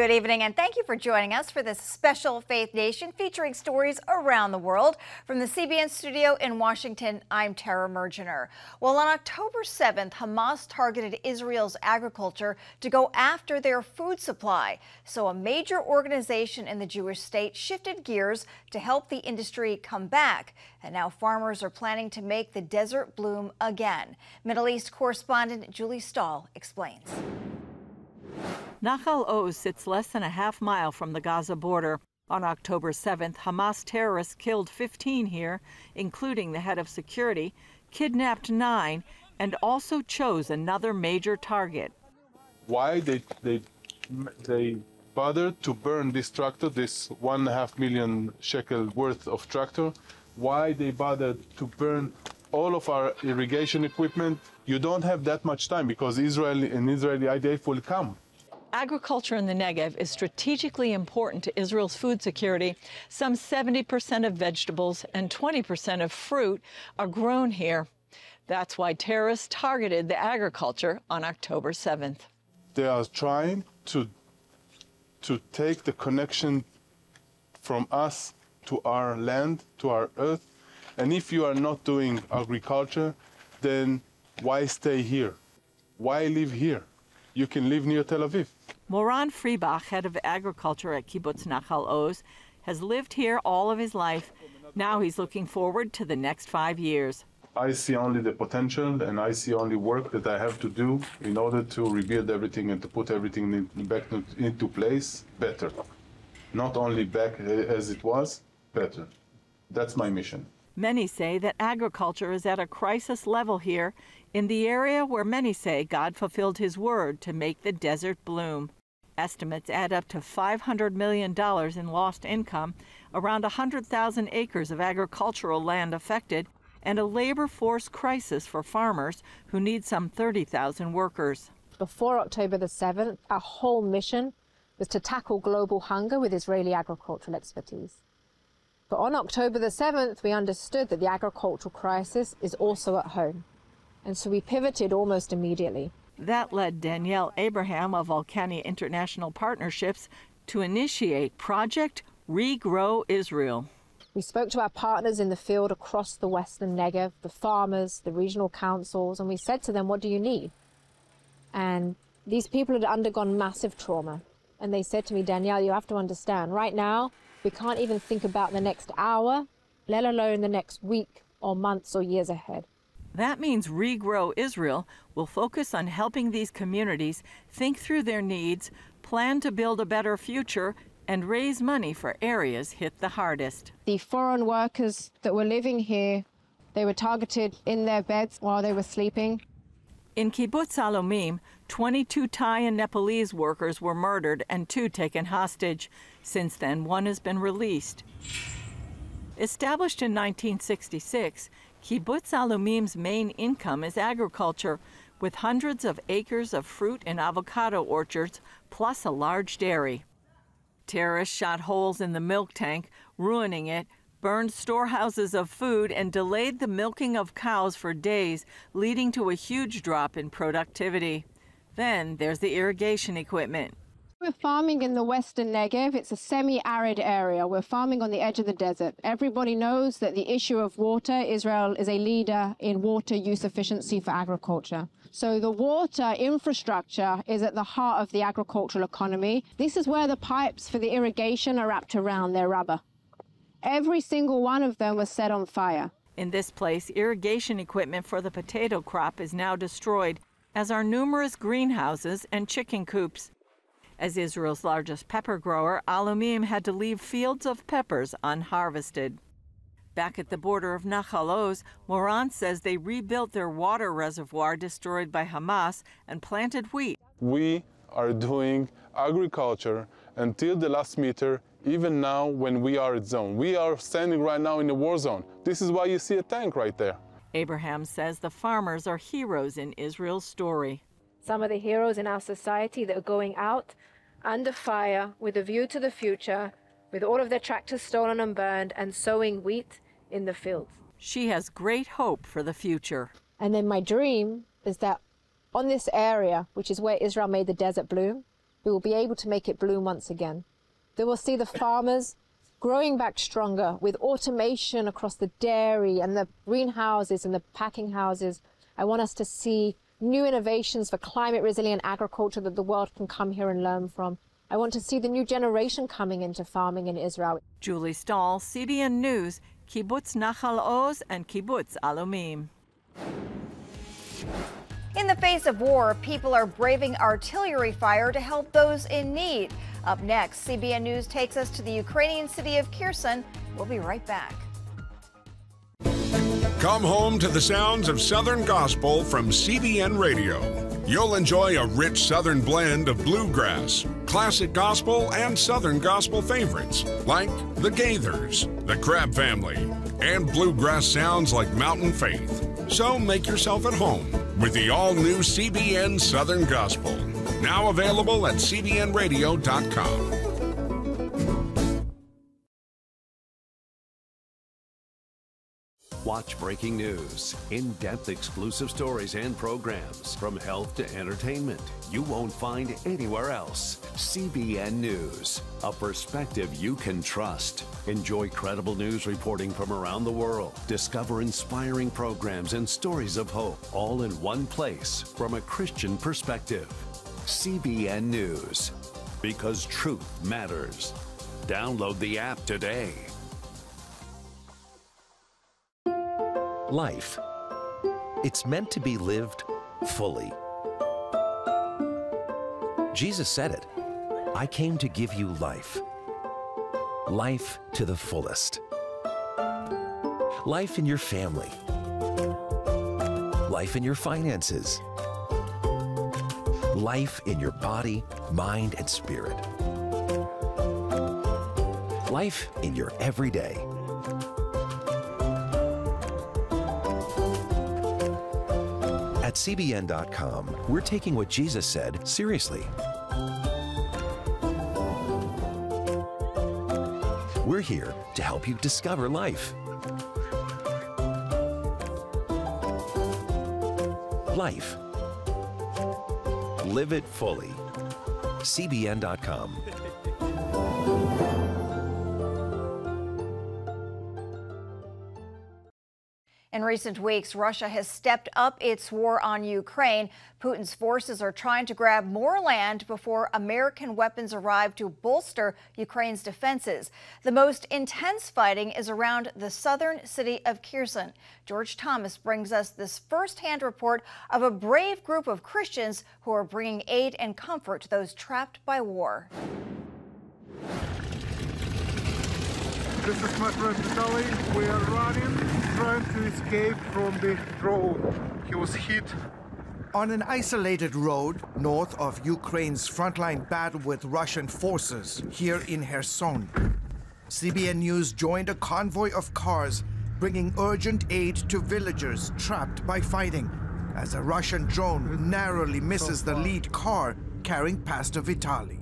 Good evening, and thank you for joining us for this special Faith Nation featuring stories around the world. From the CBN studio in Washington, I'm Tara Mergener. Well, on October 7th, Hamas targeted Israel's agriculture to go after their food supply. So a major organization in the Jewish state shifted gears to help the industry come back. And now farmers are planning to make the desert bloom again. Middle East correspondent Julie Stahl explains. Nahal Oz sits less than a half mile from the Gaza border. On October 7th, Hamas terrorists killed 15 here, including the head of security, kidnapped 9, and also chose another major target. Why they bothered to burn this tractor, this 1.5 million shekel worth of tractor? Why they bothered to burn all of our irrigation equipment? You don't have that much time because Israeli IDF will come. Agriculture in the Negev is strategically important to Israel's food security. Some 70% of vegetables and 20% of fruit are grown here. That's why terrorists targeted the agriculture on October 7th. They are trying to take the connection from us to our land, to our earth. And if you are not doing agriculture, then why stay here? Why live here? You can live near Tel Aviv. Moran Freibach, head of agriculture at Kibbutz Nahal Oz, has lived here all of his life. Now he's looking forward to the next 5 years. I see only the potential, and I see only work that I have to do in order to rebuild everything and to put everything back into place better. Not only back as it was, better. That's my mission. Many say that agriculture is at a crisis level here, in the area where many say God fulfilled his word to make the desert bloom. Estimates add up to $500 million in lost income, around 100,000 acres of agricultural land affected, and a labor force crisis for farmers who need some 30,000 workers. Before October the 7th, our whole mission was to tackle global hunger with Israeli agricultural expertise. But on October the 7th, we understood that the agricultural crisis is also at home. And so we pivoted almost immediately. That led Danielle Abraham of Volcani International Partnerships to initiate Project Regrow Israel. We spoke to our partners in the field across the Western Negev, the farmers, the regional councils, and we said to them, what do you need? And these people had undergone massive trauma. And they said to me, Danielle, you have to understand, right now, we can't even think about the next hour, let alone the next week or months or years ahead. That means Regrow Israel will focus on helping these communities think through their needs, plan to build a better future, and raise money for areas hit the hardest. The foreign workers that were living here, they were targeted in their beds while they were sleeping. In Kibbutz Alomim, 22 Thai and Nepalese workers were murdered and 2 taken hostage. Since then, 1 has been released. Established in 1966, Kibbutz Alomim's main income is agriculture, with hundreds of acres of fruit and avocado orchards, plus a large dairy. Terrorists shot holes in the milk tank, ruining it, burned storehouses of food, and delayed the milking of cows for days, leading to a huge drop in productivity. Then there's the irrigation equipment. We're farming in the Western Negev. It's a semi-arid area. We're farming on the edge of the desert. Everybody knows that the issue of water, Israel is a leader in water use efficiency for agriculture. So the water infrastructure is at the heart of the agricultural economy. This is where the pipes for the irrigation are wrapped around. They're rubber. Every single one of them was set on fire. In this place, irrigation equipment for the potato crop is now destroyed, as are numerous greenhouses and chicken coops. As Israel's largest pepper grower, Alomim had to leave fields of peppers unharvested. Back at the border of Nahal Oz, Moran says they rebuilt their water reservoir destroyed by Hamas and planted wheat. We are doing agriculture until the last meter, even now when we are at zone. We are standing right now in a war zone. This is why you see a tank right there. Abraham says the farmers are heroes in Israel's story. Some of the heroes in our society that are going out under fire with a view to the future, with all of their tractors stolen and burned, and sowing wheat in the fields. She has great hope for the future. And then my dream is that on this area, which is where Israel made the desert bloom, we will be able to make it bloom once again. They will see the farmers growing back stronger with automation across the dairy and the greenhouses and the packing houses. I want us to see new innovations for climate resilient agriculture that the world can come here and learn from. I want to see the new generation coming into farming in Israel. Julie Stahl, CBN News, Kibbutz Nachal Oz and Kibbutz Alumim. In the face of war, people are braving artillery fire to help those in need. Up next, CBN News takes us to the Ukrainian city of Kherson. We'll be right back. Come home to the sounds of Southern Gospel from CBN Radio. You'll enjoy a rich Southern blend of bluegrass, classic gospel, and Southern gospel favorites like the Gaithers, the Crab Family, and bluegrass sounds like Mountain Faith. So make yourself at home with the all-new CBN Southern Gospel, now available at cbnradio.com. Watch breaking news, in-depth exclusive stories and programs, from health to entertainment, you won't find anywhere else. CBN News, a perspective you can trust. Enjoy credible news reporting from around the world. Discover inspiring programs and stories of hope, all in one place from a Christian perspective. CBN News, because truth matters. Download the app today. Life. It's meant to be lived fully. Jesus said it. I came to give you life. Life to the fullest. Life in your family. Life in your finances. Life in your body, mind, and spirit. Life in your everyday. At CBN.com, we're taking what Jesus said seriously. We're here to help you discover life. Life. Live it fully. CBN.com. In recent weeks, Russia has stepped up its war on Ukraine. Putin's forces are trying to grab more land before American weapons arrive to bolster Ukraine's defenses. The most intense fighting is around the southern city of Kherson. George Thomas brings us this first-hand report of a brave group of Christians who are bringing aid and comfort to those trapped by war. This is my friend Vitaly. We are running, trying to escape from the drone. He was hit. On an isolated road north of Ukraine's frontline battle with Russian forces here in Kherson, CBN News joined a convoy of cars bringing urgent aid to villagers trapped by fighting as a Russian drone narrowly misses the lead car carrying Pastor Vitaly.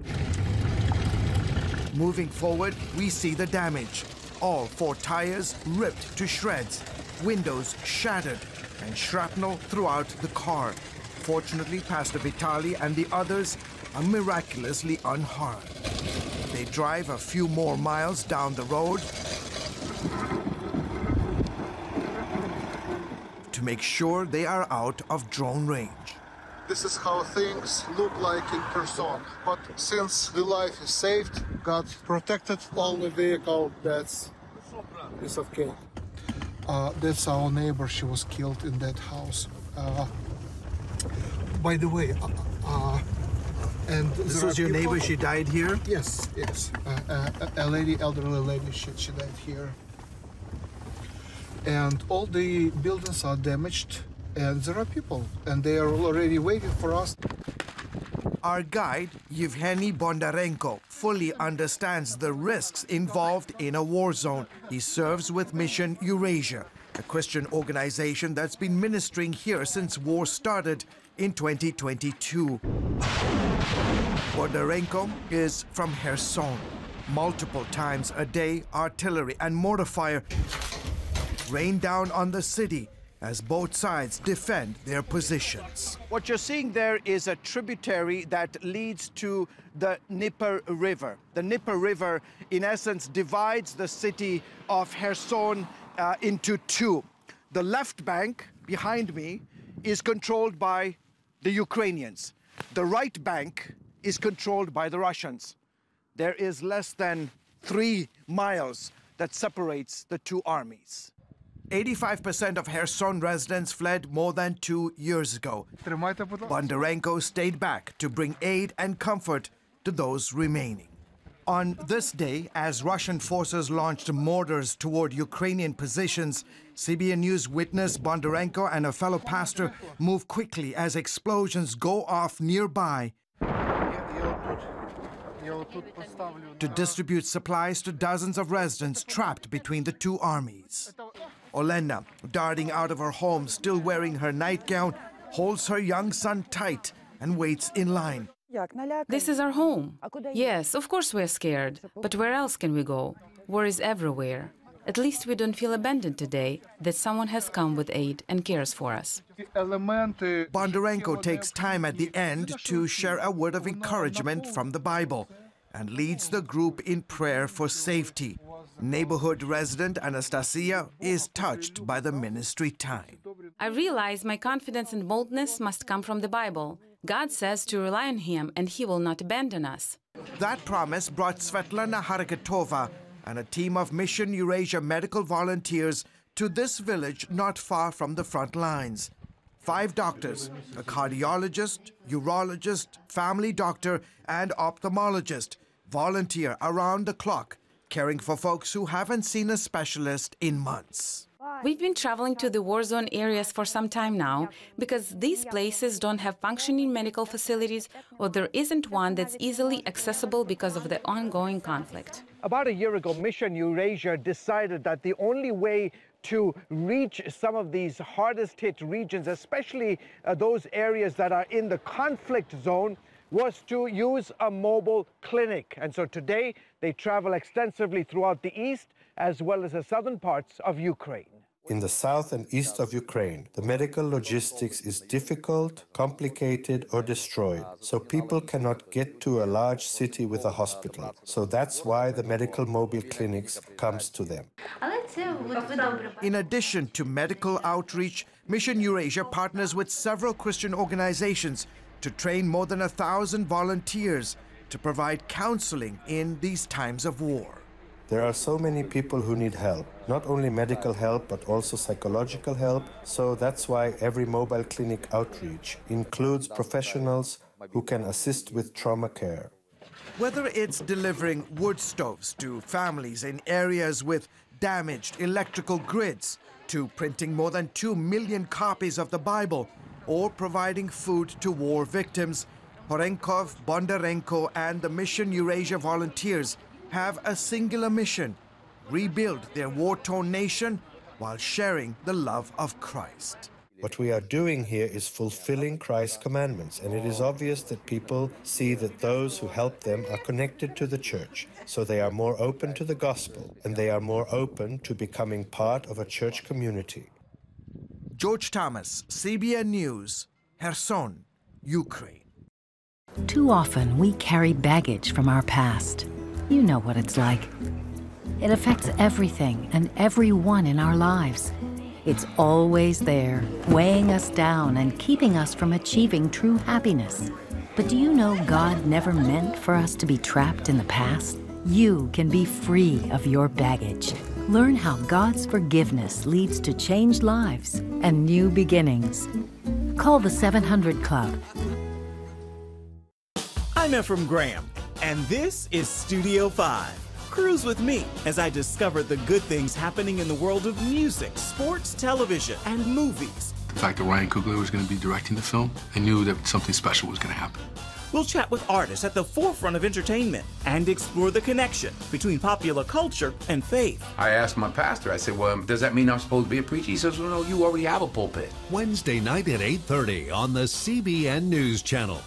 Moving forward, we see the damage. All 4 tires ripped to shreds, windows shattered, and shrapnel throughout the car. Fortunately, Pastor Vitaly and the others are miraculously unharmed. They drive a few more miles down the road to make sure they are out of drone range. This is how things look like in Kherson. But since the life is saved, God protected all the vehicle, that's piece of cake. That's our neighbor. She was killed in that house. By the way, and this was your neighbor, she died here? Yes, yes. A lady, elderly lady, she died here. And all the buildings are damaged. And there are people, and they are already waiting for us. Our guide, Yevgeny Bondarenko, fully understands the risks involved in a war zone. He serves with Mission Eurasia, a Christian organization that's been ministering here since war started in 2022. Bondarenko is from Kherson. Multiple times a day, artillery and mortar fire rain down on the city, as both sides defend their positions. What you're seeing there is a tributary that leads to the Dnieper River. The Dnieper River, in essence, divides the city of Kherson into two. The left bank, behind me, is controlled by the Ukrainians. The right bank is controlled by the Russians. There is less than 3 miles that separates the two armies. 85% of Kherson residents fled more than 2 years ago. Bondarenko stayed back to bring aid and comfort to those remaining. On this day, as Russian forces launched mortars toward Ukrainian positions, CBN News witnessed Bondarenko and a fellow pastor move quickly as explosions go off nearby to distribute supplies to dozens of residents trapped between the two armies. Olena, darting out of her home, still wearing her nightgown, holds her young son tight and waits in line. This is our home. Yes, of course we're scared. But where else can we go? War is everywhere. At least we don't feel abandoned today, that someone has come with aid and cares for us. Bondarenko takes time at the end to share a word of encouragement from the Bible and leads the group in prayer for safety. Neighborhood resident Anastasia is touched by the ministry time. I realize my confidence and boldness must come from the Bible. God says to rely on Him and He will not abandon us. That promise brought Svetlana Harakatova and a team of Mission Eurasia medical volunteers to this village not far from the front lines. 5 doctors, a cardiologist, urologist, family doctor, and ophthalmologist volunteer around the clock, caring for folks who haven't seen a specialist in months. We've been traveling to the war zone areas for some time now because these places don't have functioning medical facilities, or there isn't one that's easily accessible because of the ongoing conflict. About a year ago, Mission Eurasia decided that the only way to reach some of these hardest hit regions, especially those areas that are in the conflict zone, was to use a mobile clinic. And so today they travel extensively throughout the east as well as the southern parts of Ukraine. In the south and east of Ukraine, the medical logistics is difficult, complicated, or destroyed, so people cannot get to a large city with a hospital. So that's why the medical mobile clinics comes to them. In addition to medical outreach, Mission Eurasia partners with several Christian organizations to train more than 1,000 volunteers to provide counseling in these times of war. There are so many people who need help, not only medical help, but also psychological help. So that's why every mobile clinic outreach includes professionals who can assist with trauma care. Whether it's delivering wood stoves to families in areas with damaged electrical grids, to printing more than 2 million copies of the Bible, or providing food to war victims, Horenkov, Bondarenko, and the Mission Eurasia volunteers have a singular mission: rebuild their war-torn nation while sharing the love of Christ. What we are doing here is fulfilling Christ's commandments, and it is obvious that people see that those who help them are connected to the church, so they are more open to the gospel, and they are more open to becoming part of a church community. George Thomas, CBN News, Kherson, Ukraine. Too often we carry baggage from our past. You know what it's like. It affects everything and everyone in our lives. It's always there, weighing us down and keeping us from achieving true happiness. But do you know God never meant for us to be trapped in the past? You can be free of your baggage. Learn how God's forgiveness leads to changed lives and new beginnings. Call the 700 Club. I'm Ephraim Graham, and this is Studio 5. Cruise with me as I discover the good things happening in the world of music, sports, television, and movies. The fact that Ryan Coogler was going to be directing the film, I knew that something special was going to happen. We'll chat with artists at the forefront of entertainment and explore the connection between popular culture and faith. I asked my pastor, I said, well, does that mean I'm supposed to be a preacher? He says, well, no, you already have a pulpit. Wednesday night at 8:30 on the CBN News Channel.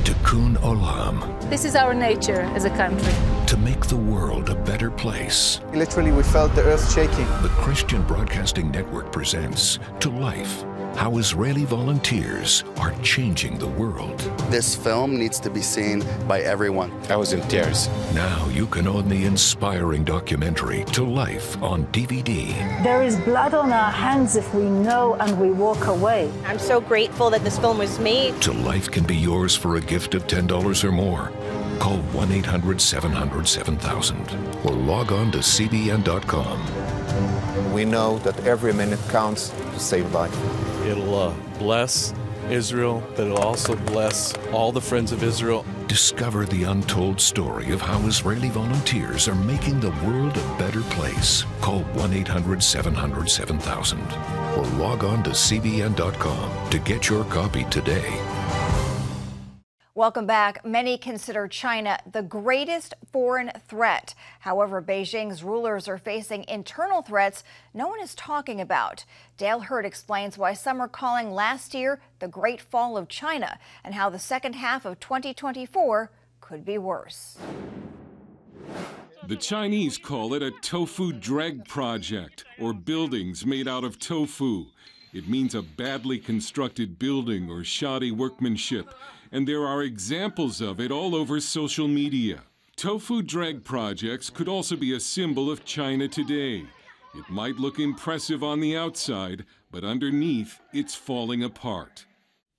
Tikkun Olam. This is our nature as a country. to make the world a better place. Literally, we felt the earth shaking. The Christian Broadcasting Network presents To Life, how Israeli volunteers are changing the world. This film needs to be seen by everyone. I was in tears. Now you can own the inspiring documentary To Life on DVD. There is blood on our hands if we know and we walk away. I'm so grateful that this film was made. To Life can be yours for a gift of $10 or more. Call 1-800-700-7000 or log on to cbn.com. We know that every minute counts to save life. It'll bless Israel, but it'll also bless all the friends of Israel. Discover the untold story of how Israeli volunteers are making the world a better place. Call 1-800-700-7000 or log on to cbn.com to get your copy today. Welcome back. Many consider China the greatest foreign threat. However, Beijing's rulers are facing internal threats no one is talking about. Dale Hurd explains why some are calling last year the Great Fall of China and how the second half of 2024 could be worse. The Chinese call it a tofu dreg project, or buildings made out of tofu. It means a badly constructed building or shoddy workmanship, and there are examples of it all over social media. Tofu dreg projects could also be a symbol of China today. It might look impressive on the outside, but underneath, it's falling apart.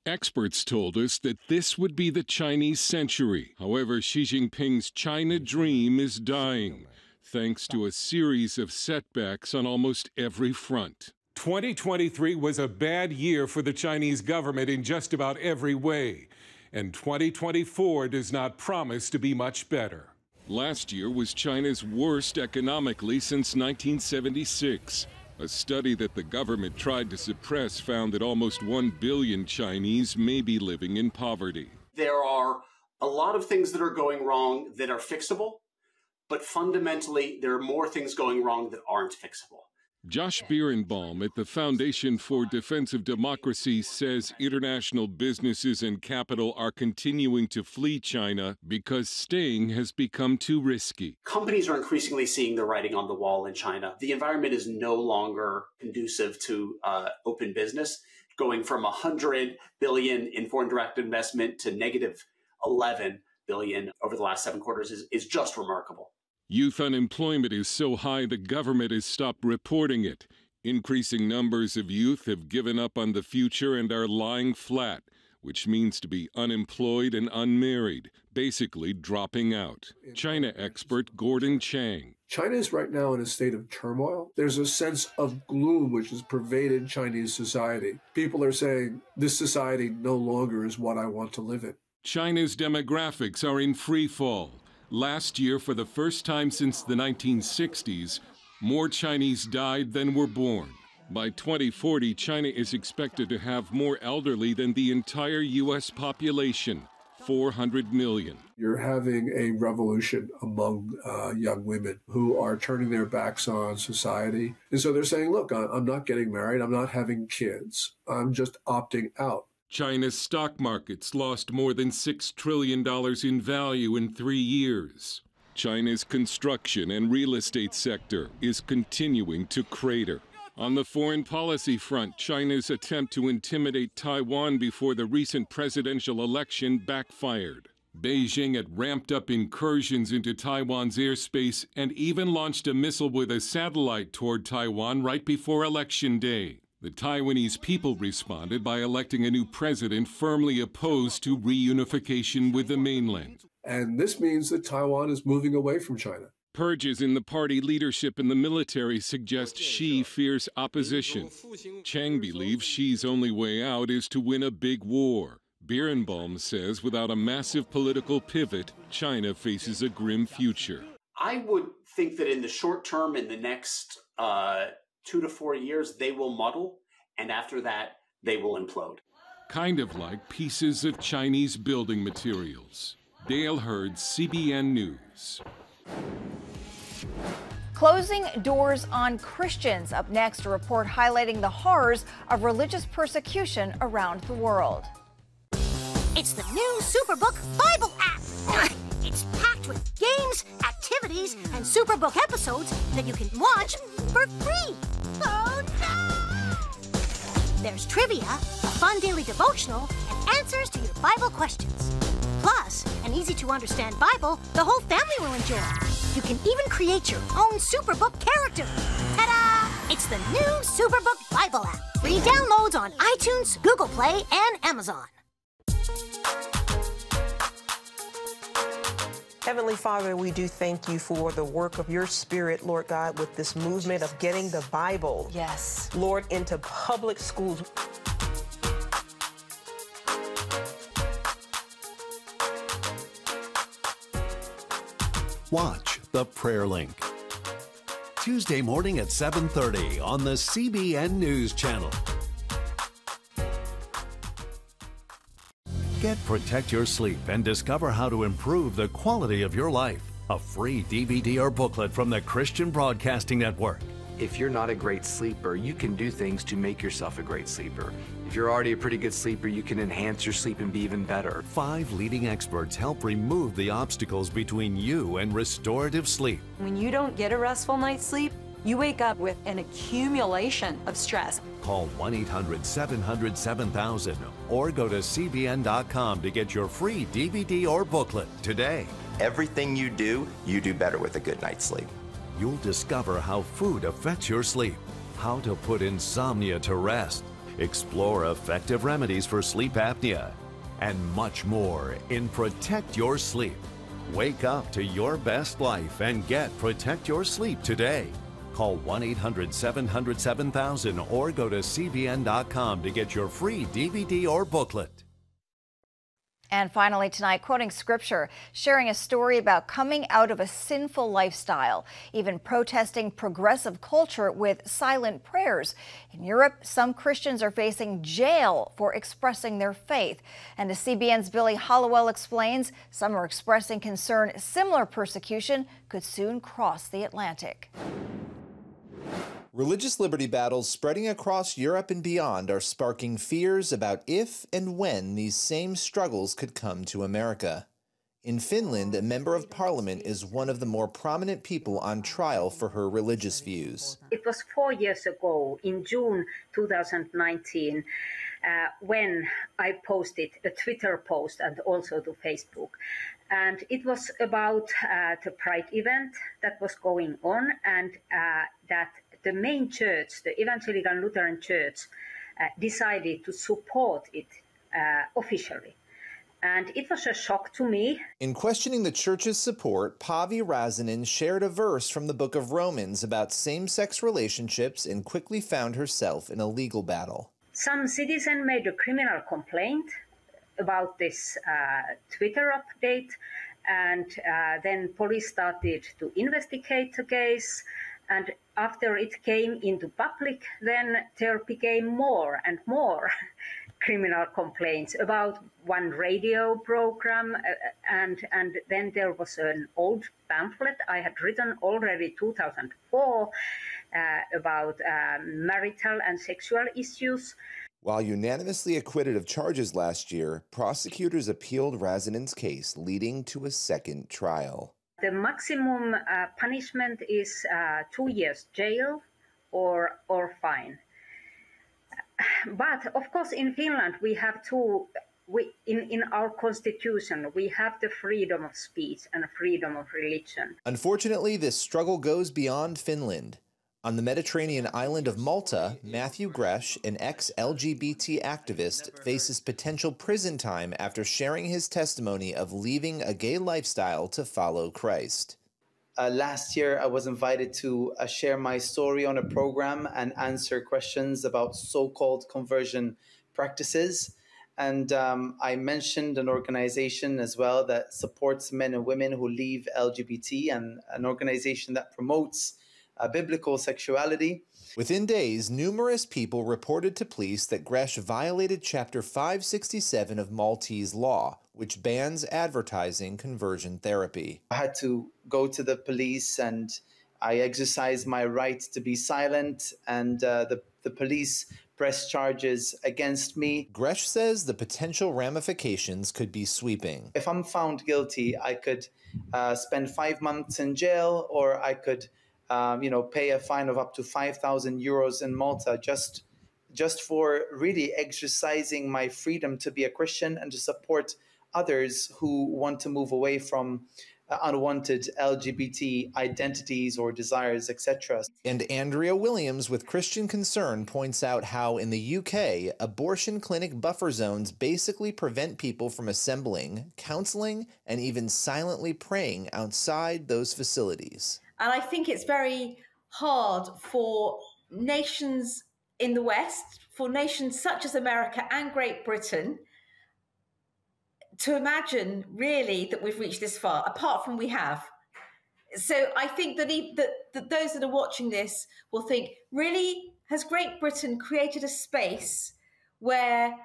Experts told us that this would be the Chinese century. However, Xi Jinping's China dream is dying, thanks to a series of setbacks on almost every front. 2023 was a bad year for the Chinese government in just about every way, and 2024 does not promise to be much better. Last year was China's worst economically since 1976. A study that the government tried to suppress found that almost 1 billion Chinese may be living in poverty. There are a lot of things that are going wrong that are fixable, but fundamentally there are more things going wrong that aren't fixable. Josh Birnbaum at the Foundation for Defense of Democracy says international businesses and capital are continuing to flee China because staying has become too risky. Companies are increasingly seeing the writing on the wall in China. The environment is no longer conducive to open business, going from $100 billion in foreign direct investment to negative $11 billion over the last 7 quarters is just remarkable. Youth unemployment is so high the government has stopped reporting it. Increasing numbers of youth have given up on the future and are lying flat, which means to be unemployed and unmarried, basically dropping out. China expert Gordon Chang. China is right now in a state of turmoil. There's a sense of gloom which has pervaded Chinese society. People are saying, this society no longer is what I want to live in. China's demographics are in free fall. Last year, for the first time since the 1960s, more Chinese died than were born. By 2040, China is expected to have more elderly than the entire U.S. population, 400 million. You're having a revolution among young women who are turning their backs on society. And so they're saying, look, I'm not getting married. I'm not having kids. I'm just opting out. China's stock markets lost more than $6 trillion in value in 3 years. China's construction and real estate sector is continuing to crater. On the foreign policy front, China's attempt to intimidate Taiwan before the recent presidential election backfired. Beijing had ramped up incursions into Taiwan's airspace and even launched a missile with a satellite toward Taiwan right before Election Day. The Taiwanese people responded by electing a new president firmly opposed to reunification with the mainland. And this means that Taiwan is moving away from China. Purges in the party leadership and the military suggest Xi fears opposition. Chang believes Xi's only way out is to win a big war. Birnbaum says without a massive political pivot, China faces a grim future. I would think that in the short term, in the next 2 to 4 years, they will muddle, and after that, they will implode. Kind of like pieces of Chinese building materials. Dale Hurd, CBN News. Closing doors on Christians. Up next, a report highlighting the horrors of religious persecution around the world. It's the new Superbook Bible app. It's packed packed with games, activities, and Superbook episodes that you can watch for free. Oh, no! There's trivia, a fun daily devotional, and answers to your Bible questions. Plus, an easy-to-understand Bible the whole family will enjoy. You can even create your own Superbook character. Ta-da! It's the new Superbook Bible app. Free downloads on iTunes, Google Play, and Amazon. Heavenly Father, we do thank you for the work of your Spirit, Lord God, with this movement of getting the Bible, yes, Lord, into public schools. Watch The Prayer Link. Tuesday morning at 7:30 on the CBN News Channel. Get Protect Your Sleep and discover how to improve the quality of your life. A free DVD or booklet from the Christian Broadcasting Network. If you're not a great sleeper, you can do things to make yourself a great sleeper. If you're already a pretty good sleeper, you can enhance your sleep and be even better. 5 leading experts help remove the obstacles between you and restorative sleep. When you don't get a restful night's sleep, you wake up with an accumulation of stress. Call 1-800-700-7000 or go to cbn.com to get your free DVD or booklet today. Everything you do better with a good night's sleep. You'll discover how food affects your sleep, how to put insomnia to rest, explore effective remedies for sleep apnea, and much more in Protect Your Sleep. Wake up to your best life and get Protect Your Sleep today. Call 1-800-700-7000 or go to cbn.com to get your free DVD or booklet. And finally tonight, quoting scripture, sharing a story about coming out of a sinful lifestyle, even protesting progressive culture with silent prayers. In Europe, some Christians are facing jail for expressing their faith. And as CBN's Billy Hollowell explains, some are expressing concern similar persecution could soon cross the Atlantic. Religious liberty battles spreading across Europe and beyond are sparking fears about if and when these same struggles could come to America. In Finland, a member of parliament is one of the more prominent people on trial for her religious views. It was 4 years ago, in June 2019, when I posted a Twitter post and also to Facebook. And it was about the Pride event that was going on, and that the main church, the Evangelical Lutheran Church, decided to support it officially. And it was a shock to me. In questioning the church's support, Paavi Räsänen shared a verse from the book of Romans about same-sex relationships and quickly found herself in a legal battle. Some citizen made a criminal complaint about this Twitter update, and then police started to investigate the case. And after it came into public, then there became more and more criminal complaints about one radio program. And then there was an old pamphlet I had written already 2004 about marital and sexual issues. While unanimously acquitted of charges last year, prosecutors appealed Räsänen's case, leading to a second trial. The maximum punishment is 2 years jail or fine. But of course, in Finland, we have in our constitution, we have the freedom of speech and freedom of religion. Unfortunately, this struggle goes beyond Finland. On the Mediterranean island of Malta, Matthew Gresh, an ex-LGBT activist, faces potential prison time after sharing his testimony of leaving a gay lifestyle to follow Christ. Last year, I was invited to share my story on a program and answer questions about so-called conversion practices. And I mentioned an organization as well that supports men and women who leave LGBT, and an organization that promotes biblical sexuality. Within days, numerous people reported to police that Gresh violated Chapter 567 of Maltese law, which bans advertising conversion therapy. I had to go to the police, and I exercised my right to be silent, and the police press charges against me. Gresh says the potential ramifications could be sweeping. If I'm found guilty, I could spend 5 months in jail, or I could, pay a fine of up to 5,000 euros in Malta just for really exercising my freedom to be a Christian and to support others who want to move away from unwanted LGBT identities or desires, etc. And Andrea Williams with Christian Concern points out how in the UK, abortion clinic buffer zones basically prevent people from assembling, counseling, and even silently praying outside those facilities. And I think it's very hard for nations in the West, for nations such as America and Great Britain, to imagine really that we've reached this far, apart from we have. So I think that those that are watching this will think, really, has Great Britain created a space where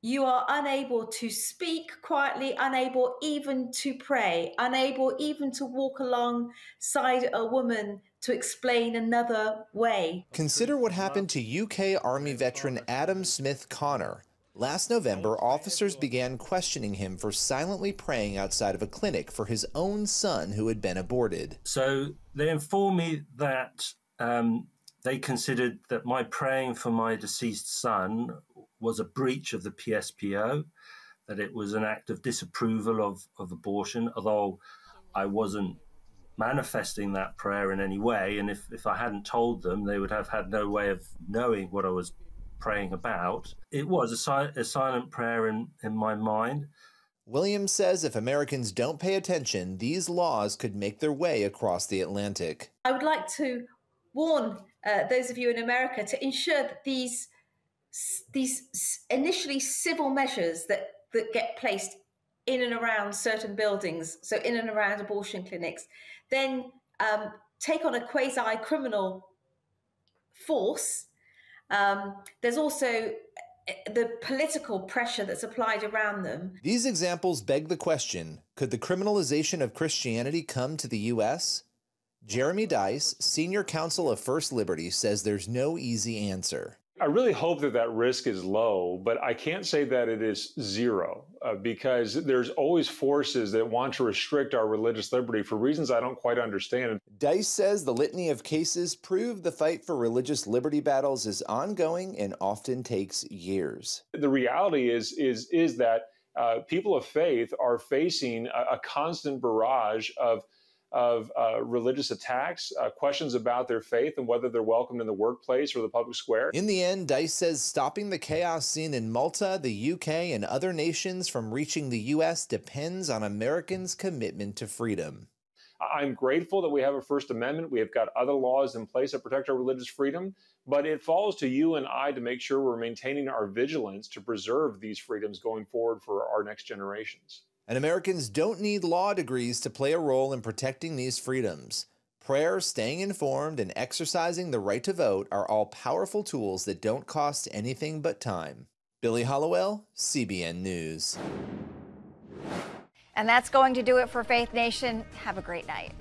you are unable to speak quietly, unable even to pray, unable even to walk alongside a woman to explain another way? Consider what happened to UK Army veteran Adam Smith Connor. Last November, officers began questioning him for silently praying outside of a clinic for his own son who had been aborted. So they informed me that they considered that my praying for my deceased son was a breach of the PSPO, that it was an act of disapproval of abortion, although I wasn't manifesting that prayer in any way. And if I hadn't told them, they would have had no way of knowing what I was praying about. It was a silent prayer in my mind. Williams says if Americans don't pay attention, these laws could make their way across the Atlantic. I would like to warn those of you in America to ensure that these initially civil measures that get placed in and around certain buildings, so in and around abortion clinics, then take on a quasi-criminal force. There's also the political pressure that's applied around them. These examples beg the question, could the criminalization of Christianity come to the U.S.? Jeremy Dice, Senior Counsel of First Liberty, says there's no easy answer. I really hope that risk is low, but I can't say that it is zero because there's always forces that want to restrict our religious liberty for reasons I don't quite understand. Dice says the litany of cases prove the fight for religious liberty battles is ongoing and often takes years. The reality is that people of faith are facing a constant barrage of religious attacks, questions about their faith and whether they're welcomed in the workplace or the public square. In the end, Dice says stopping the chaos seen in Malta, the UK, and other nations from reaching the US depends on Americans' commitment to freedom. I'm grateful that we have a First Amendment. We have got other laws in place that protect our religious freedom, but it falls to you and I to make sure we're maintaining our vigilance to preserve these freedoms going forward for our next generations. And Americans don't need law degrees to play a role in protecting these freedoms. Prayer, staying informed, and exercising the right to vote are all powerful tools that don't cost anything but time. Billy Hollowell, CBN News. And that's going to do it for Faith Nation. Have a great night.